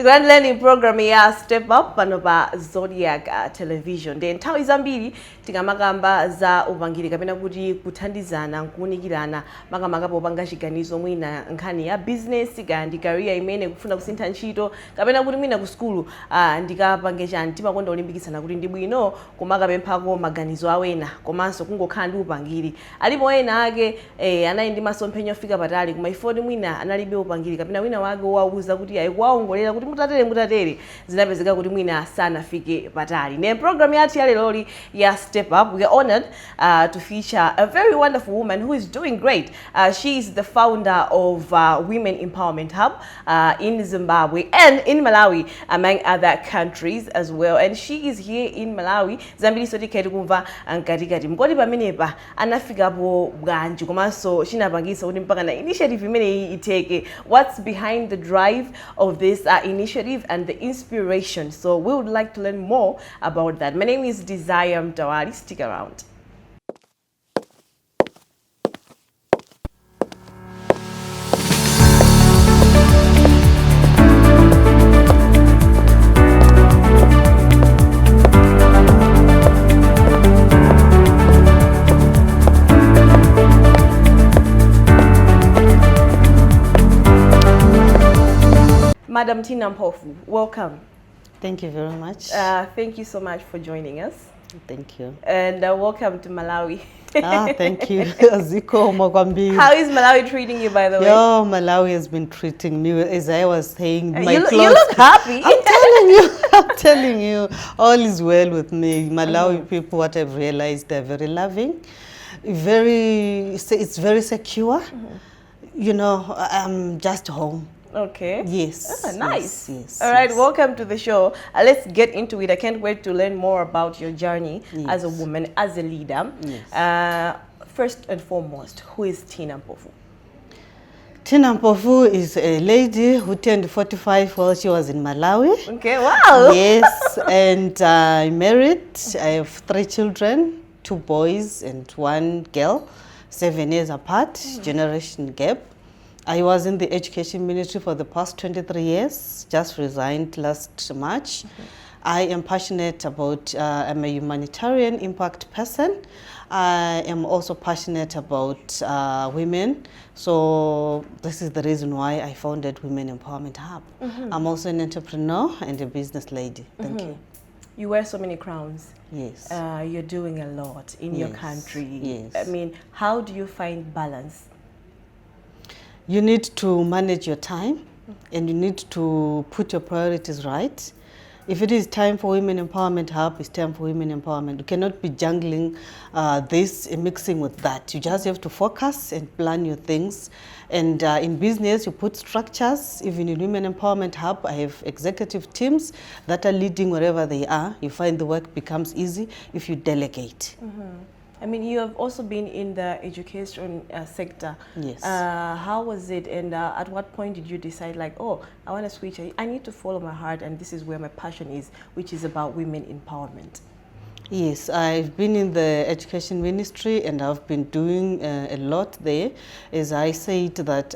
Grand learning program ya Step Up pano pa Zodiak television. Then nthawi zambiri tikamakamba za upangiri kapena kuti kuthandizana nkuunikirana makamaka popanga chiganizo mwina nkhani ya business kandi career imene kufuna kusintha ntchito kapena kuti mwina ku school ndikapange chani timakonda olimbikitsana kuti ndi bwino kumakapemphako maganizo awena komanso kungokhala ndi upangiri. Alipo ena ake anali ndi masomphenya ofika patali koma ifoti mwina analibe upangiri kapena wina wake wauza kuti ayikuwaongolera kuti mutatere zinapezeka kuti mwina sanafike patali. Ne program yathu ya leloli ya Step Up, we are honored to feature a very wonderful woman who is doing great. She is the founder of Women Empowerment Hub in Zimbabwe and in Malawi, among other countries as well. And she is here in Malawi. Zambiri Zodiak kumva nkatikati mkoti pamenepa anafikapo bwanji komanso chinapangisa kuti mpaka na initiative imene iteke. What's behind the drive of this initiative and the inspiration? So we would like to learn more about that. My name is Desire Mtawali. Stick around. Madam Thina Mpofu, welcome. Thank you very much. Thank you so much for joining us. Thank you. And welcome to Malawi. Thank you. Ziko Mogambi. How is Malawi treating you, by the way? Yo, Malawi has been treating me, as I was saying, you look happy. I'm telling you, all is well with me. Malawi people, what I've realized, they're very loving, it's very secure. You know, I'm just home. Okay. Yes. Nice. Yes. All right. Welcome to the show. Let's get into it. I can't wait to learn more about your journey as a woman, as a leader. Yes. First and foremost, who is Thina Mpofu? Thina Mpofu is a lady who turned 45 while she was in Malawi. Okay. Wow. Yes. And I'm married. I have 3 children, 2 boys and 1 girl, 7 years apart, generation gap. I was in the education ministry for the past 23 years, just resigned last March. I am passionate about, I'm a humanitarian impact person. I am also passionate about women. So this is the reason why I founded Women Empowerment Hub. I'm also an entrepreneur and a business lady. Thank you. You wear so many crowns. Yes. You're doing a lot in your country. Yes. I mean, how do you find balance? You need to manage your time and you need to put your priorities right. If it is time for Women Empowerment Hub, it's time for Women Empowerment. You cannot be jungling this and mixing with that. You just have to focus and plan your things. And in business, you put structures. Even in Women Empowerment Hub, I have executive teams that are leading wherever they are. You find the work becomes easy if you delegate. I mean, you have also been in the education sector. Yes. How was it, and at what point did you decide, like, oh, I want to switch, I need to follow my heart, and this is where my passion is, which is about women empowerment? Yes, I've been in the education ministry and I've been doing a lot there. As I said that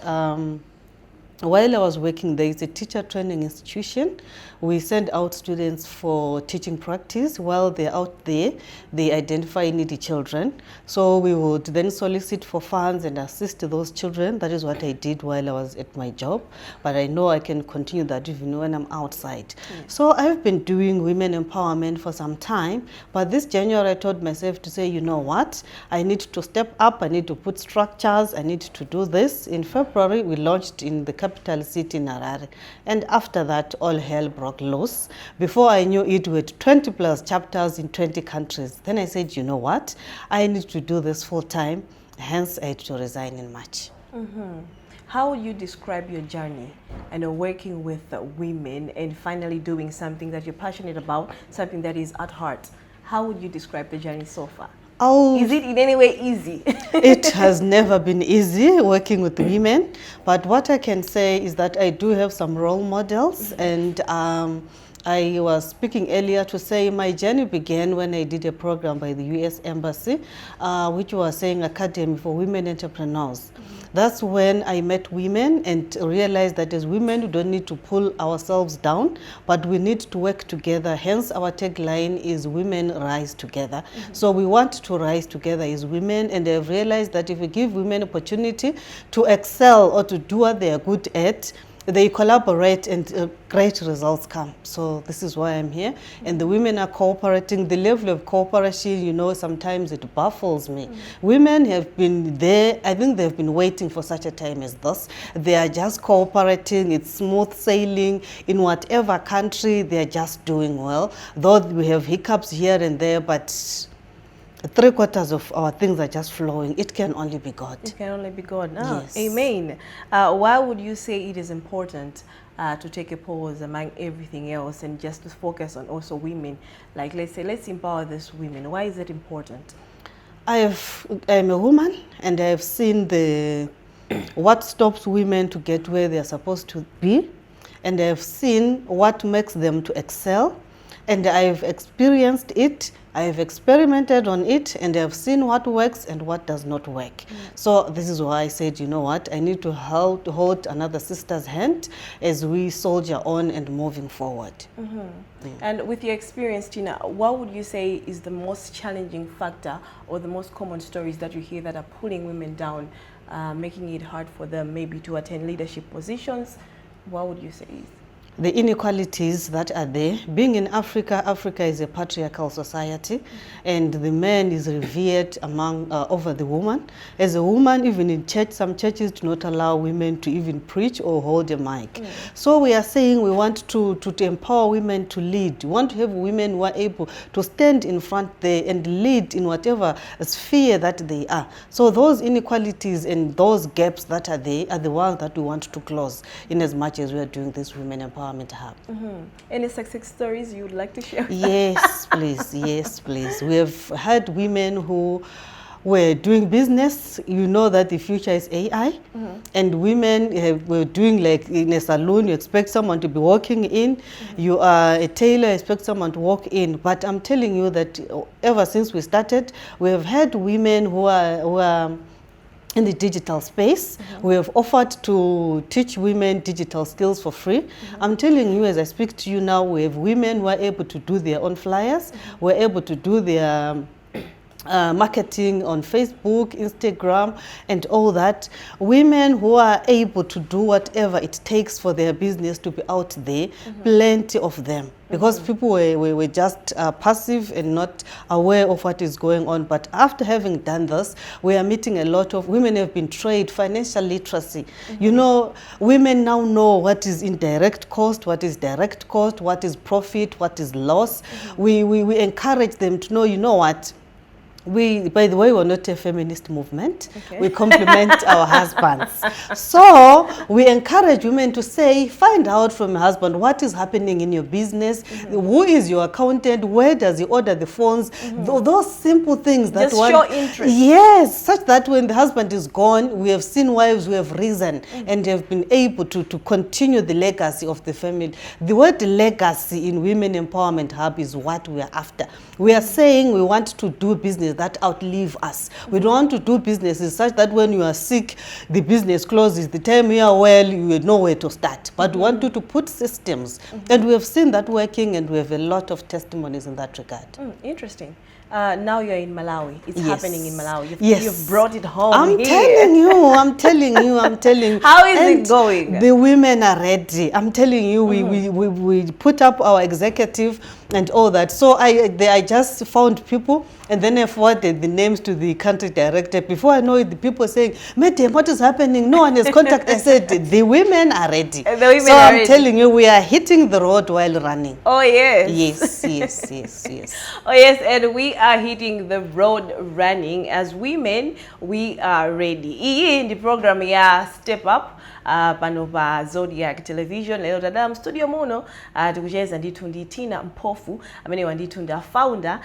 while I was working there, it's a teacher training institution. We send out students for teaching practice. While they're out there, they identify needy children. So we would then solicit for funds and assist those children. That is what I did while I was at my job. But I know I can continue that even when I'm outside. So I've been doing women empowerment for some time. But this January, I told myself to say, you know what? I need to step up. I need to put structures. I need to do this. In February, we launched in the capital city, Harare. And after that, all hell broke loose. Before I knew it, we had 20 plus chapters in 20 countries. Then I said, you know what? I need to do this full time. Hence, I had to resign in March. How would you describe your journey and working with women and finally doing something that you're passionate about, something that is at heart? How would you describe the journey so far? Is it in any way easy? It has never been easy working with women, but what I can say is that I do have some role models, and I was speaking earlier to say my journey began when I did a program by the US Embassy, which was saying Academy for Women Entrepreneurs. That's when I met women and realized that as women, we don't need to pull ourselves down, but we need to work together. Hence, our tagline is Women Rise Together. So we want to rise together as women, and I've realized that if we give women opportunity to excel or to do what they are good at, they collaborate and great results come. So this is why I'm here. And the women are cooperating. The level of cooperation, you know, sometimes it baffles me. Women have been there. I think they've been waiting for such a time as this. They are just cooperating. It's smooth sailing. In whatever country, they are just doing well. Though we have hiccups here and there, but 3/4 of our things are just flowing. It can only be God. It can only be God. Ah, Yes. amen. Why would you say it is important to take a pause among everything else and just to focus on also women? Like, let's say, let's empower these women. Why is it important? I'm a woman, and I've seen what stops women to get where they're supposed to be, and I've seen what makes them to excel, and I've experienced it. I've experimented on it, and I've seen what works and what does not work. So this is why I said, you know what, I need to hold another sister's hand as we soldier on and moving forward. And with your experience, Thina, what would you say is the most challenging factor or the most common stories that you hear that are pulling women down, making it hard for them maybe to attain leadership positions? What would you say is? The inequalities that are there. Being in Africa, Africa is a patriarchal society, and the man is revered over the woman. As a woman, even in church, some churches do not allow women to even preach or hold a mic. So we are saying we want to empower women to lead. We want to have women who are able to stand in front there and lead in whatever sphere that they are. So those inequalities and those gaps that are there are the ones that we want to close in as much as we are doing this women empowerment hub. Any success stories you would like to share? Yes, please. Yes, please. We have had women who were doing business. You know that the future is AI, and women were doing, like in a salon, you expect someone to be walking in. You are a tailor, you expect someone to walk in. But I'm telling you that ever since we started, we have had women who are in the digital space. We have offered to teach women digital skills for free. I'm telling you, as I speak to you now, we have women who are able to do their own flyers. We're able to do their marketing on Facebook, Instagram, and all that. Women who are able to do whatever it takes for their business to be out there, plenty of them. Because people were just passive and not aware of what is going on. But after having done this, we are meeting a lot of women who have been trained financial literacy. You know, women now know what is indirect cost, what is direct cost, what is profit, what is loss. We encourage them to know, you know what, by the way, we're not a feminist movement. Okay. We compliment our husbands. So we encourage women to say, find out from your husband what is happening in your business, who is your accountant, where does he order the phones, those simple things that just show interest. Yes, such that when the husband is gone, we have seen wives who have risen and have been able to continue the legacy of the family. The word legacy in Women Empowerment Hub is what we are after. We are saying we want to do business that outlive us. We don't want to do businesses such that when you are sick, the business closes. The time you are well, you know where to start. But we want you to put systems. And we have seen that working, and we have a lot of testimonies in that regard. Interesting. Now you're in Malawi. It's happening in Malawi. Yes. You've brought it home I'm here. telling you. How is it going? The women are ready. I'm telling you, we put up our executive and all that. So I just found people, and then I forwarded the names to the country director. Before I know it, the people saying, Madam, what is happening? No one has contacted. I said, the women are ready. The women so are I'm ready. telling you, we are hitting the road while running. Oh, yes. Yes. Oh, yes, and we are hitting the road running. As women, we are ready. Iyi ndi program ya Step Up. Pano pa Zodiak television lero tadam studio muno tikucheza ndithu ndi Thina Mpofu Mpofu amene wandithu ndi founder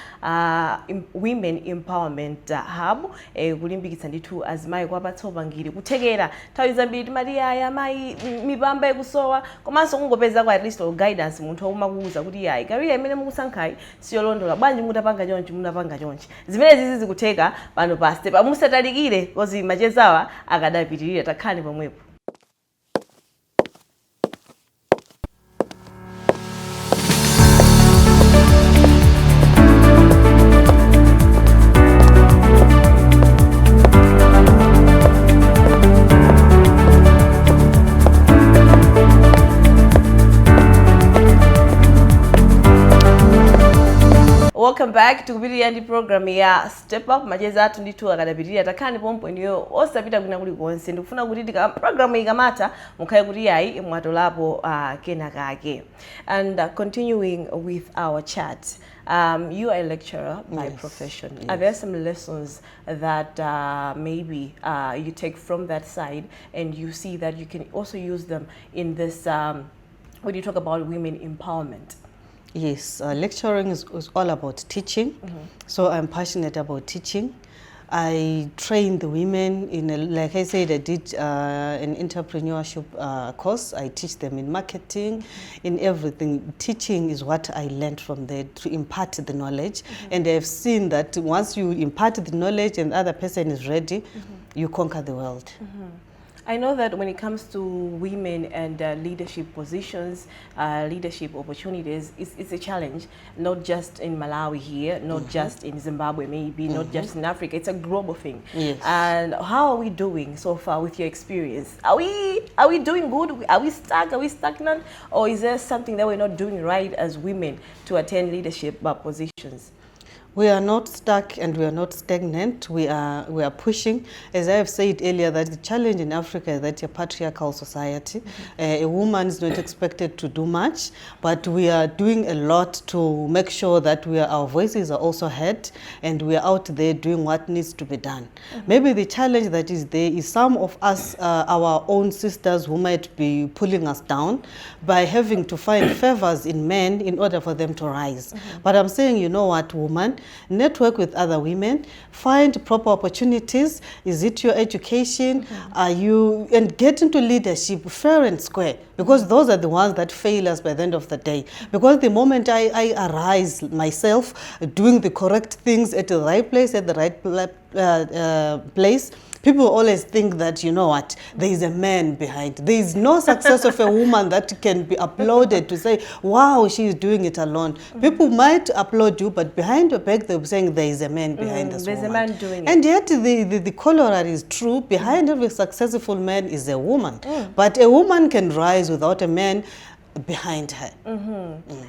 Women Empowerment Hub kulimbikitsa ndithu azimayi kuwapatsa upangiri kuthekera nthawi zambiri timati aya amayi mipamba ikusowa komanso kungopeza kwa at least guidance munthu umakuuza kuti yayi career imene mukusankhayi siyolondola bwanji mutapanga chonchi munapanga chonchi zimene zikutheka pano pa step musatalikire kozi machezawa akadapitirira takhani pomwepo. Welcome back to the program ya Step Up macheza atu nditu akadapitirira takhani pompo ndiyo osapita kuna kuli konse ndikufuna kuti program ikamata mukhale kuti yayi mwatolapo kena kake. And continuing with our chat, you are a lecturer by profession. Yes. Are there some lessons that maybe you take from that side and you see that you can also use them in this when you talk about women empowerment? Yes, lecturing is all about teaching. So I'm passionate about teaching. I train the women in, like I said, I did an entrepreneurship course. I teach them in marketing, in everything. Teaching is what I learned from there, to impart the knowledge. And I've seen that once you impart the knowledge and the other person is ready, you conquer the world. I know that when it comes to women and leadership positions, leadership opportunities, it's a challenge, not just in Malawi here, not just in Zimbabwe maybe, not just in Africa, it's a global thing. Yes. And how are we doing so far with your experience? Are we doing good? Are we stuck? Are we stagnant? Or is there something that we're not doing right as women to attain leadership positions? We are not stuck and we are not stagnant. We are pushing. As I have said earlier, that the challenge in Africa is that a patriarchal society. A woman is not expected to do much, but we are doing a lot to make sure that our voices are also heard and we are out there doing what needs to be done. Maybe the challenge that is there is some of us, our own sisters, who might be pulling us down by having to find favors in men in order for them to rise. But I'm saying, you know what, woman? Network with other women, find proper opportunities. Is it your education? Are you, and get into leadership fair and square, because those are the ones that fail us by the end of the day. Because the moment I arise myself doing the correct things at the right place, at the right place, people always think that, you know what, there is a man behind. There is no success of a woman that can be uploaded to say, wow, she is doing it alone. People might applaud you, but behind your back, they're saying there is a man behind this woman. There's a man doing it. And yet the corollary is true. Behind every successful man is a woman. But a woman can rise without a man behind her.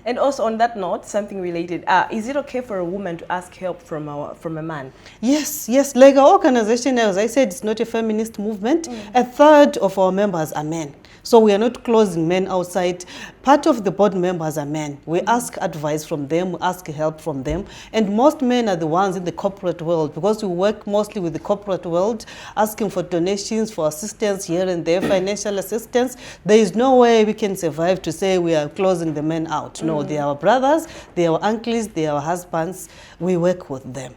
And also on that note, something related, is it okay for a woman to ask help from a man? Yes, yes. Like our organization, as I said, it's not a feminist movement. A third of our members are men. So we are not closing men outside. Part of the board members are men. We ask advice from them, we ask help from them. And most men are the ones in the corporate world, because we work mostly with the corporate world, asking for donations, for assistance here and there, financial assistance. There is no way we can survive to say we are closing the men out. No, they are our brothers, they are our uncles, they are our husbands. We work with them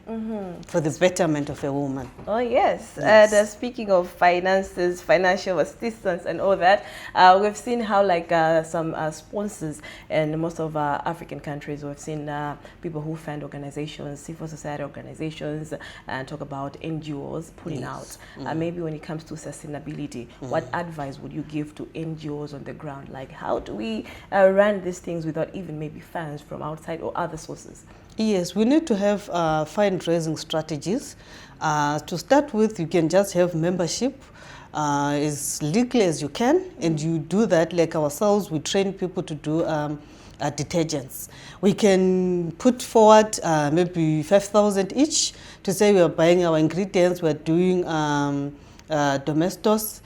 for the betterment of a woman. Oh, yes. And speaking of finances, financial assistance and all that, we've seen how like some sponsors in most of African countries, we've seen people who fund organizations, civil society organizations, and talk about NGOs pulling out. Maybe when it comes to sustainability, what advice would you give to NGOs on the ground? Like, how do we run these things without even maybe funds from outside or other sources? Yes, we need to have fundraising strategies. To start with, you can just have membership as legally as you can, and you do that. Like ourselves, we train people to do detergents. We can put forward maybe 5,000 each to say we are buying our ingredients, we are doing domestos,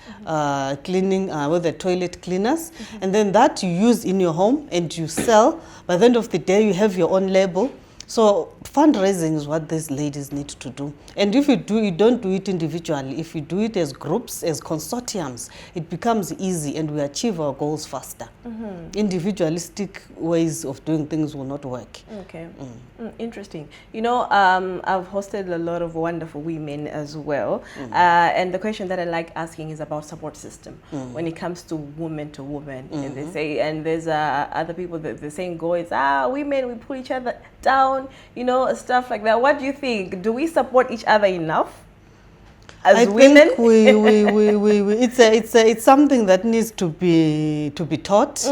cleaning with the toilet cleaners, and then that you use in your home and you sell. By the end of the day, you have your own label. So fundraising is what these ladies need to do. And if you don't do it individually. If you do it as groups, as consortiums, it becomes easy and we achieve our goals faster. Individualistic ways of doing things will not work. Okay. Interesting. You know, I've hosted a lot of wonderful women as well. And the question that I like asking is about support system when it comes to woman to woman. And they say, and there's other people that the saying goes, women, we pull each other down, you know, stuff like that. What do you think? Do we support each other enough as women? Think it's something that needs to be taught.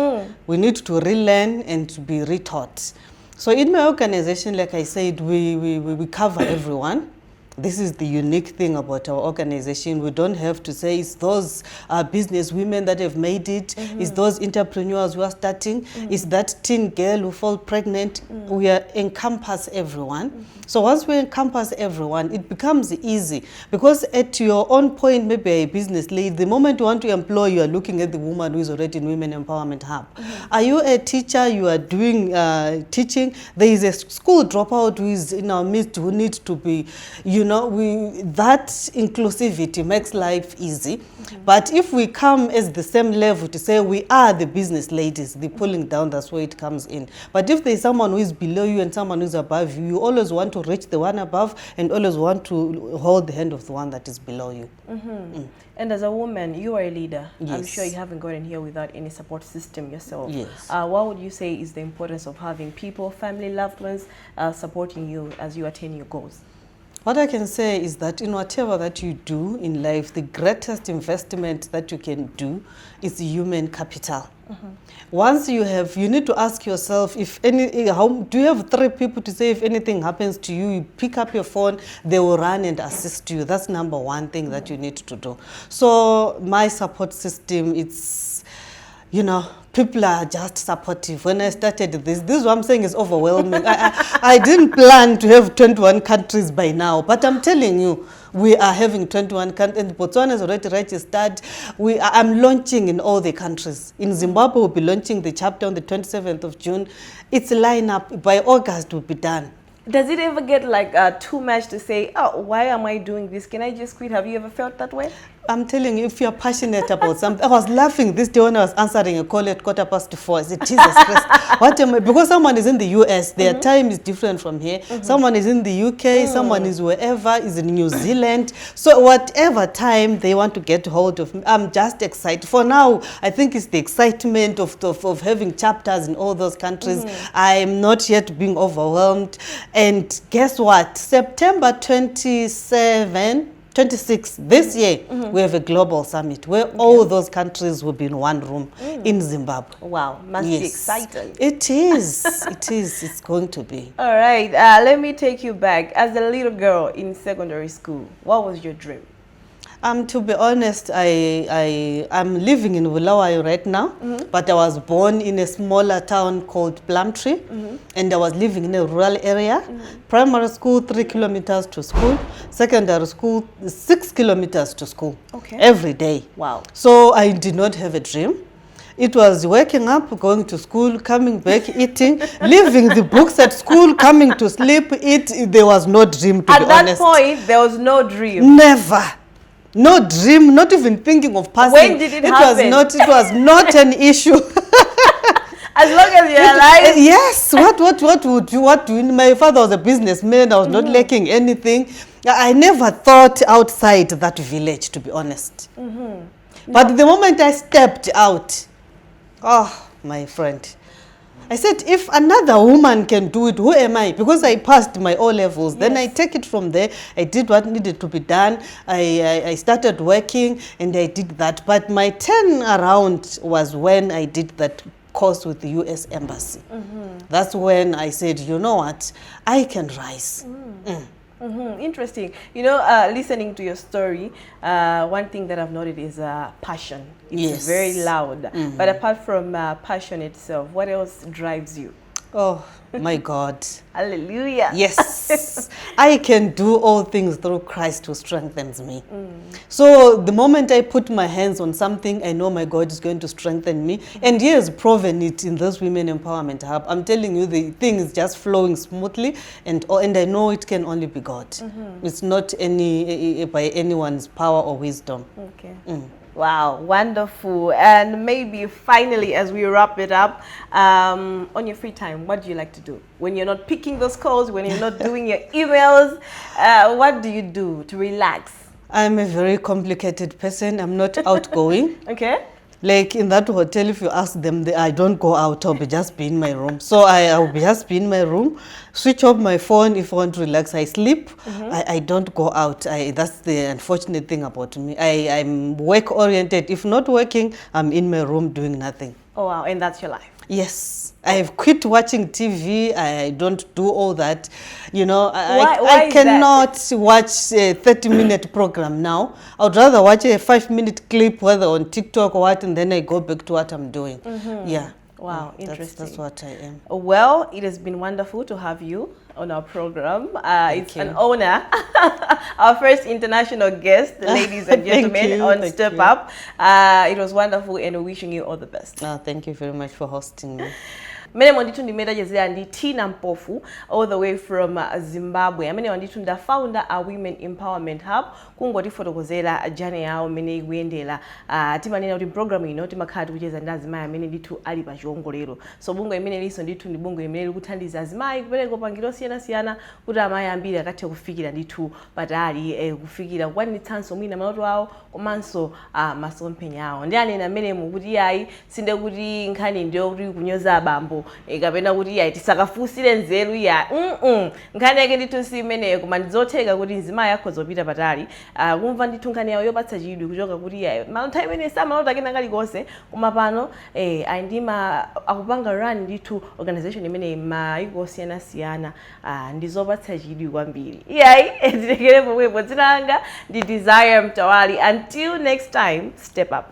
We need to relearn and to be retaught. So in my organization, like I said, we cover everyone. This is the unique thing about our organization. We don't have to say it's those business women that have made it, it's those entrepreneurs who are starting, it's that teen girl who fall pregnant. We encompass everyone. So once we encompass everyone, it becomes easy, because at your own point, maybe a business lead, the moment you want to employ, you are looking at the woman who is already in Women Empowerment Hub. Are you a teacher? You are doing teaching. There is a school dropout who is in our midst who needs to be, you know, that inclusivity makes life easy. But if we come as the same level to say we are the business ladies, the pulling down, that's where it comes in. But if there's someone who is below you and someone who is above you, you always want to reach the one above and always want to hold the hand of the one that is below you. And as a woman, you are a leader. Yes. I'm sure you haven't gotten here without any support system yourself. Yes. What would you say is the importance of having people, family, loved ones supporting you as you attain your goals? What I can say is that in whatever that you do in life, the greatest investment that you can do is human capital. Once you need to ask yourself, do you have 3 people to say if anything happens to you, you pick up your phone, they will run and assist you. That's number one thing that you need to do. So my support system, it's, you know, people are just supportive. When I started this is what I'm saying is overwhelming. I didn't plan to have 21 countries by now, but I'm telling you, we are having 21 countries, and Botswana is already registered. I'm launching in all the countries. In Zimbabwe, we'll be launching the chapter on the 27th of June. It's line up. By August, we'll be done. Does it ever get like too much to say, oh, why am I doing this? Can I just quit? Have you ever felt that way? I'm telling you, if you're passionate about something, I was laughing this day when I was answering a call at 4:15. I said, Jesus Christ, what am I? Because someone is in the US, their time is different from here. Someone is in the UK, someone is wherever, is in New Zealand. So whatever time they want to get hold of me, I'm just excited. For now, I think it's the excitement of having chapters in all those countries. I'm not yet being overwhelmed. And guess what? September 26 this year, we have a global summit where all those countries will be in one room in Zimbabwe. Wow, must be exciting. It is. It is. It's going to be. All right, let me take you back. As a little girl in secondary school, what was your dream? To be honest, I'm living in Bulawayo right now, but I was born in a smaller town called Plumtree, and I was living in a rural area. Primary school, 3 kilometers to school. Secondary school, 6 kilometers to school. Okay. Every day. Wow. So I did not have a dream. It was waking up, going to school, coming back, eating, leaving the books at school, coming to sleep, eat. There was no dream, to be honest. At that point, there was no dream. Never. No dream, not even thinking of passing. When did it happen? It was not an issue. As long as you're alive. Yes. What would you? My father was a businessman. I was not lacking anything. I never thought outside that village, to be honest. But the moment I stepped out, oh, my friend, I said, if another woman can do it, who am I? Because I passed my O-levels. Then I take it from there. I did what needed to be done. I started working and I did that. But my turn around was when I did that course with the US Embassy. That's when I said, you know what, I can rise. Interesting. You know, listening to your story, one thing that I've noted is passion. It's very loud. But apart from passion itself, what else drives you? Oh, my God. Hallelujah. Yes, I can do all things through Christ who strengthens me. So the moment I put my hands on something, I know my God is going to strengthen me. And He has proven it in this Women Empowerment Hub. I'm telling you, the thing is just flowing smoothly, and I know it can only be God. It's not by anyone's power or wisdom. Okay. Wow, wonderful. And maybe finally, as we wrap it up, on your free time, what do you like to do? When you're not picking those calls, when you're not doing your emails, what do you do to relax? I'm a very complicated person. I'm not outgoing. Okay. Like in that hotel, if you ask them, I don't go out, I'll just be in my room. So I'll just be in my room, switch off my phone. If I want to relax, I sleep. I don't go out. That's the unfortunate thing about me. I'm work-oriented. If not working, I'm in my room doing nothing. Oh, wow. And that's your life? Yes. I've quit watching TV. I don't do all that. You know, Why I cannot watch a 30-minute program now. I would rather watch a 5-minute clip, whether on TikTok or what, and then I go back to what I'm doing. Yeah. Wow, interesting. That's what I am. Well, it has been wonderful to have you on our program. It's an honor. Our first international guest, ladies and gentlemen, on Step Up. It was wonderful, and wishing you all the best. Thank you very much for hosting me. Mene mwanditu ndimedajezera ndi Thina Mpofu all the way from Zimbabwe. Amene mwanditu nda founder a Women Empowerment Hub kungotifotokozera jane yawo mene ikuyendera. Timanena kuti program ino timakhala tikucheza ndi azimayi amene ndithu ali pa chiongolero. So bungwe imene liso ndithu ndi bungwe imene likuthandiza azimayi kupereka upangiro osiyanasiyana kuti amayi ambiri akathe kufikira ndithu patali kufikira kukwanitsanso mwina maloto awo komanso masomphenya awo. Ndi anena amene mukuti yayi sinde kuti nkhani ndiyo kuti kunyoza abambo kapena kuti yayi tisakafusire nzeru ya nkhani yake ndithu si imeneyo koma ndizotheka kuti mzimayi akhoza kupita patali kumva ndithu nkhani yawo yopatsa chidwi kuchoka kuti yayi malota imene samalota kena kalikonse koma pano ayindima akupanga run ndithu organization imene maiko osiyanasiyana ndizopatsa chidwi kwambiri yayi nditekere pomwepo dzina langa ndi Desire Mtawali. Until next time, step up.